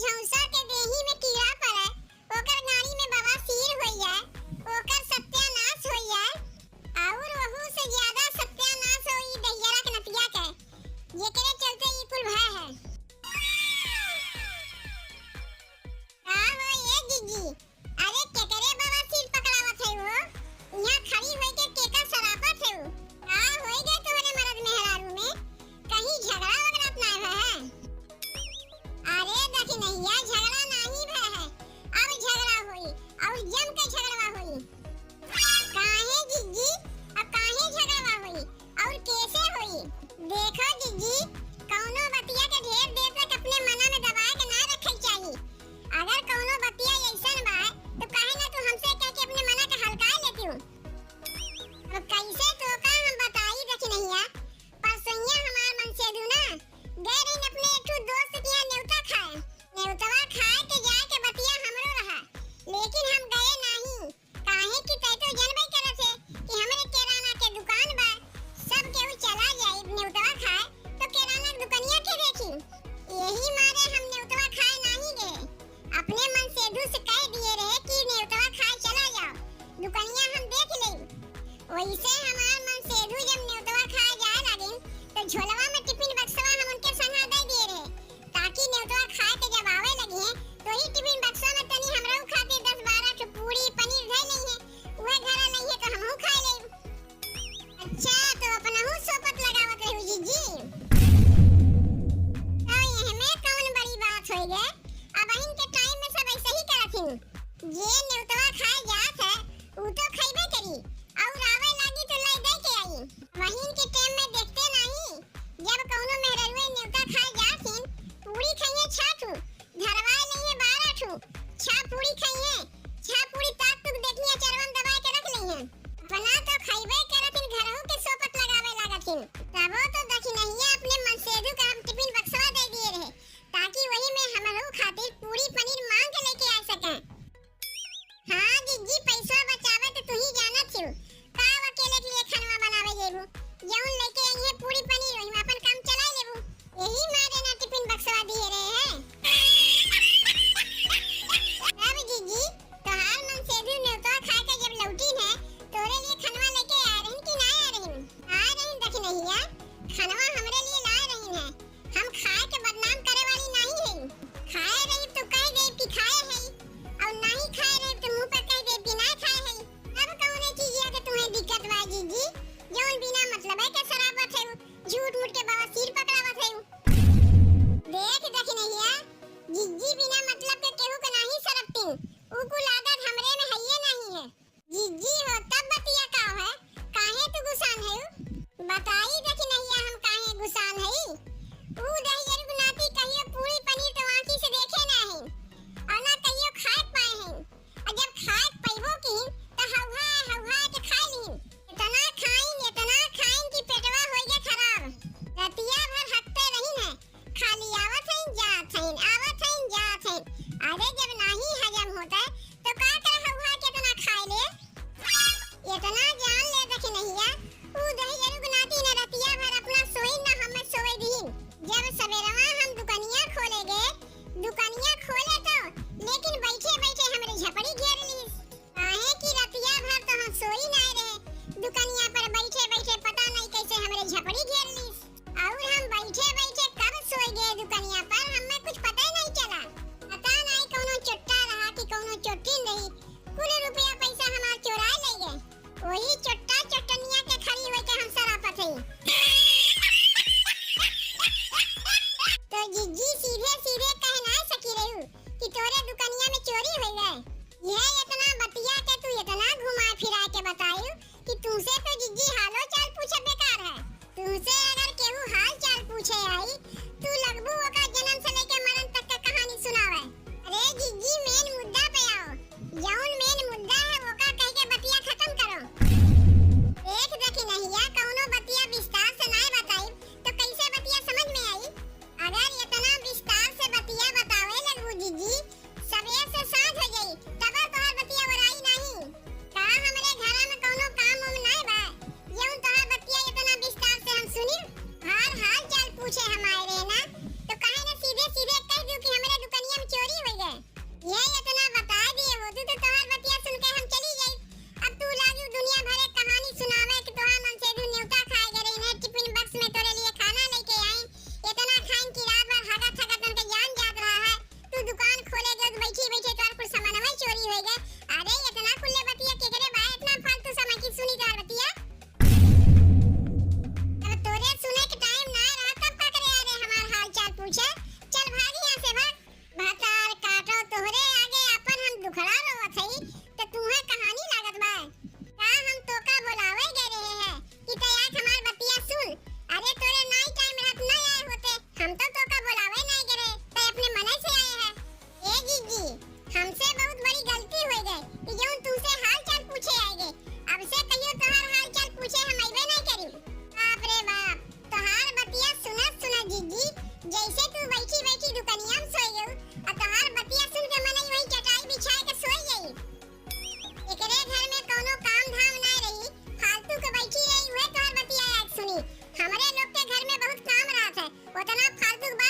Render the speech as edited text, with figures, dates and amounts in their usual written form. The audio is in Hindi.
झौसा के देही में कीड़ा पड़े, ओकर गाड़ी में बवासीर हो जाए, ओकर सत्यानाश हो जाए, और वहू से ज्यादा सत्यानाश हो ई दहियरा के नतिया के, जेकरे चलते ई कुल भय है। का हो ये जीजी, अरे केकरे बवासीर पकड़ावत है वो? यहाँ खड़ी होई के केकर सरापत है वो? का होई गए तोहरे मरद मेहरारू में? कहीं झगड़ा वगड़ा ना है? अरे देखी नैया, झगड़ा नहीं भय है, अब झगड़ा होई और जम के झगड़वा होई। काहे जीजी, अब काहे झगड़वा होई और कैसे होई? देखो जीजी, कौनो बतिया के ढेर देर तक अपने मना में दबाए के ना रखे चाहिए। अगर कौनो बतिया ऐसन बा तो काहे ना तू हमसे कह के अपने मना के हल्का लेती हूँ। अब कैसे तो का हम बताई देखी नैया, परसोइया हमार मन से दू ना गए रही अपने एक ठो दोस्त के यहाँ न्योता खाए, न्योतवा खाए के जाए के बतिया हमरो रहा, लेकिन हम गए नहीं। काहे कि तै तो जानबे करत है कि हमरे किराना के दुकान बा, सब केहू चला जाए न्योतवा खाए तो किराना के दुकानिया के देखी, यही मारे हम न्योतवा खाए नहीं गए। अपने मन से दू से कह दिए रहे कि न्योतवा खाए चला जाओ, दुकानिया हम देख लेब। वैसे हमार मन से दू जब न्योतवा खाए जाए लगिन तो झोलवा में टिफिन बक्सवा हम उनके संग दे दिए रहे, ताकि न्योतवा खाए के जब आवे लगी है तो ही टिफिन बक्सवा में तनी हमरो खाते 10-12 ठो पूरी पनीर धई नहीं है, उहे घरे नहीं है तो हमहू खा लेब। अच्छा तो अपनहू सोपत लगावत रहू जीजी। तो यह में कौन बड़ी बात होई गे? अब अहिन के टाइम में सब ऐसे ही करथिन, जे न्योतवा खाए जात है उ तो खइबे करी और आवे लागी तो लाई दे के आई। वहीन के टाइम में देखते नहीं, जब कौनो मेहररुए न्योता खाए जाथिन, पूरी खाइए 6 ठो, धरवाए नहीं है 12 ठो, 6 पूरी खाइए, 6 पूरी ताक तुक देखनिया चरवन दबाए के रख लइहे। अपना तो खइबे करथिन, घरहू के सोपत लगावे लागथिन। तबो तो देखी नहिया अपने मन से दू का टिफिन बक्सवा दे दिए रहे, ताकि वही में हमरो खातिर पूरी पनीर मांग के लेके आ सके। हाँ जीजी, पैसा बचावे तो तू ही जानत छिउ, का अकेले के लिए खाना बनावे जेबू, जौन लेके आई है पूरी पनीर वही में अपन काम चला लेबू, यही मारे ना टिफिन बक्सवा दिए रहे हैं। अब जीजी, तोहार मन से दू न्योता खा के जब लौटी है तोरे लिए खाना लेके आ रही कि ना आ रही? आ रही देखी नहिया, खाना हमरे लिए ला रही है, हम खाए के बदनाम करे वाली नहीं है। खाए रही तो कह दे कि खाए है, और नहीं खाए रही तो मुंह पर कह दे कि ना खाए है। अब कौने चीज के तुम्हें दिक्कत बा जीजी, जौन बिना मतलब है के शराबत है, झूठ मूठ के बवासीर पकड़ावत है। देख देखी नहिया, जीजी बिना मतलब के केहू के नहीं सरपतिन, उ कुल आदत हमरे में हइये नहीं है। जीजी हो तब बतिया का है, काहे तू गुसान है? बताई देखी नहिया हम काहे गुसान है? उ दहियर गुनाती कहियो पूरी पनीर तो आंखी से देखे ना है, और ना कहियो खाए पाए हैं, और जब खाए पैबो की तो हौहा के खा लीन। इतना खाइन कि पेटवा होई गे खराब, रतिया भर हकते रही है, खाली आवत है जात है, आवत है जात है। अरे जब नहीं हजम होता तो का कर हौहा के इतना खाए ले? इतना जान ले देखी नहिया, उ दहियर गुनाती न रतिया भर अपना सोई न हमें सोए दीन। जब सवेरवा हम दुकानिया खोले गे, दुकानिया खोले तो लेकिन बैठे बैठे हमरे झपड़ी घेर लीस, काहे कि रतिया भर तो हम सोई ना रहे, दुकानिया पर बैठे बैठे पता नहीं कैसे हमरे झपड़ी घेर लीस, और हम बैठे बैठे कब सोई गए दुकानिया पर हमें कुछ पता ही नहीं चला। पता नहीं कौनो चुट्टा रहा कि कौनो चोटिन रही, कुल रुपया पैसा हमार चुरा ले गए, वही चुट्टा चटनिया के खड़ी होई के हम सरापत है। तो जीजी सीधे सीधे कह ना सकी रहू कि तोरे दुकानिया में चोरी हो गए। यह इतना बतिया के तू इतना घुमा फिरा के बतायू कि तुमसे तो जीजी हालो चाल पूछे बेकार है। तुमसे अगर केहू हाल चाल पूछे आई तू लगबू ओका जन्म से लेके मरण तक का कहानी सुनावे। अरे जीजी मेन मुद्दा पे आओ, जौन मेन मुद्दा है वो का कह के बतिया खत्म करो। देख देखी नहिया, कौनो बतिया विस्तार से नहीं बताई तो कैसे बतिया समझ में आई? अगर इतना विस्तार से बतिया बतावे लगू जीजी, सवेर से सांझ हो जाई तब तोहर रोवत हई तो तुम्हें कहानी लागत बा का हम तोका बुलावे गए रहे हैं कि तैयार हमार बतिया सुन। अरे तोरे नाई टाइम रात नहीं आए होते, हम तो तोका बुलावे नहीं गए रहे, ते अपने मन से आए हैं। ए जीजी हमसे बहुत बड़ी गलती हो गई कि जो तुमसे हाल चाल पूछे आएगे, अब से कहियो तोहार हाल चाल पूछे हम आइबे नहीं करी। बाप रे बाप तोहार बतिया सुनत जीजी जैसे तू बैठी बैठी दुकनिया में सोई गई और तोहार बतिया सुन के मन वही चटाई बिछाए के सोई गई। एकरे घर में कोनो काम धाम ना रही, फालतू के बैठी रही हुए तोहार बतिया आज सुनी। हमरे लोग के घर में बहुत काम रहत है, उतना फालतू बात